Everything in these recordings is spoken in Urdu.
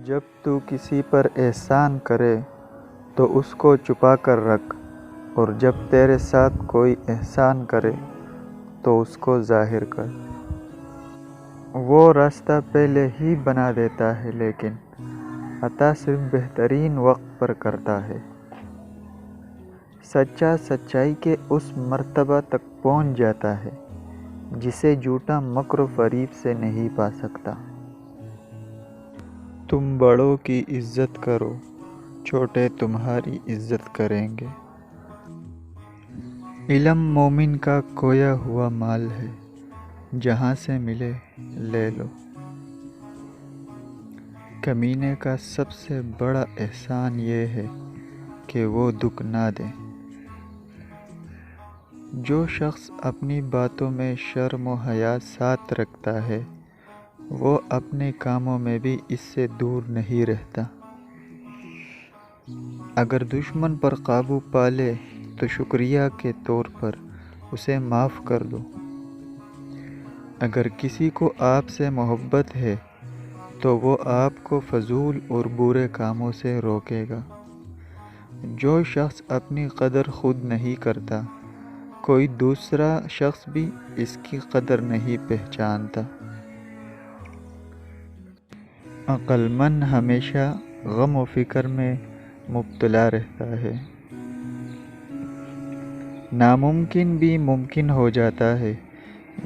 جب تو کسی پر احسان کرے تو اس کو چھپا کر رکھ، اور جب تیرے ساتھ کوئی احسان کرے تو اس کو ظاہر کر۔ وہ راستہ پہلے ہی بنا دیتا ہے لیکن عطا صرف بہترین وقت پر کرتا ہے۔ سچا سچائی کے اس مرتبہ تک پہنچ جاتا ہے جسے جھوٹا مکر و فریب سے نہیں پا سکتا۔ تم بڑوں کی عزت کرو، چھوٹے تمہاری عزت کریں گے۔ علم مومن کا کھویا ہوا مال ہے، جہاں سے ملے لے لو۔ کمینے کا سب سے بڑا احسان یہ ہے کہ وہ دکھ نہ دے۔ جو شخص اپنی باتوں میں شرم و حیا ساتھ رکھتا ہے وہ اپنے کاموں میں بھی اس سے دور نہیں رہتا۔ اگر دشمن پر قابو پا لے تو شکریہ کے طور پر اسے معاف کر دو۔ اگر کسی کو آپ سے محبت ہے تو وہ آپ کو فضول اور برے کاموں سے روکے گا۔ جو شخص اپنی قدر خود نہیں کرتا کوئی دوسرا شخص بھی اس کی قدر نہیں پہچانتا۔ عقل مند ہمیشہ غم و فکر میں مبتلا رہتا ہے۔ ناممکن بھی ممکن ہو جاتا ہے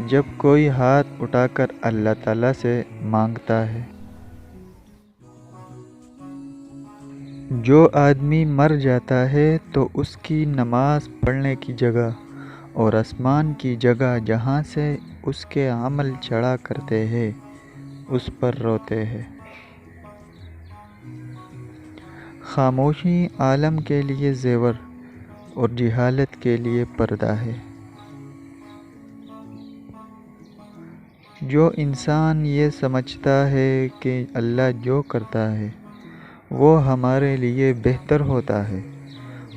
جب کوئی ہاتھ اٹھا کر اللہ تعالیٰ سے مانگتا ہے۔ جو آدمی مر جاتا ہے تو اس کی نماز پڑھنے کی جگہ اور آسمان کی جگہ جہاں سے اس کے عمل چڑھا کرتے ہیں اس پر روتے ہیں۔ خاموشی عالم کے لیے زیور اور جہالت کے لیے پردہ ہے۔ جو انسان یہ سمجھتا ہے کہ اللہ جو کرتا ہے وہ ہمارے لیے بہتر ہوتا ہے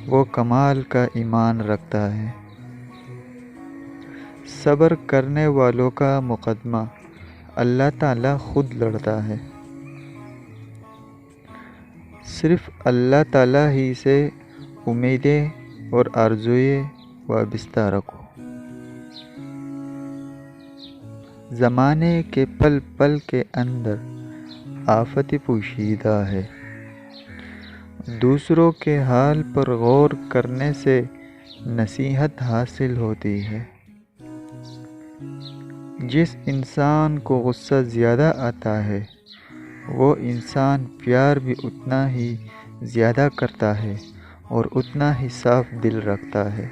وہ کمال کا ایمان رکھتا ہے۔ صبر کرنے والوں کا مقدمہ اللہ تعالیٰ خود لڑتا ہے۔ صرف اللہ تعالیٰ ہی سے امیدیں اور آرزوئیں وابستہ رکھو۔ زمانے کے پل پل کے اندر آفت پوشیدہ ہے۔ دوسروں کے حال پر غور کرنے سے نصیحت حاصل ہوتی ہے۔ جس انسان کو غصہ زیادہ آتا ہے وہ انسان پیار بھی اتنا ہی زیادہ کرتا ہے اور اتنا ہی صاف دل رکھتا ہے۔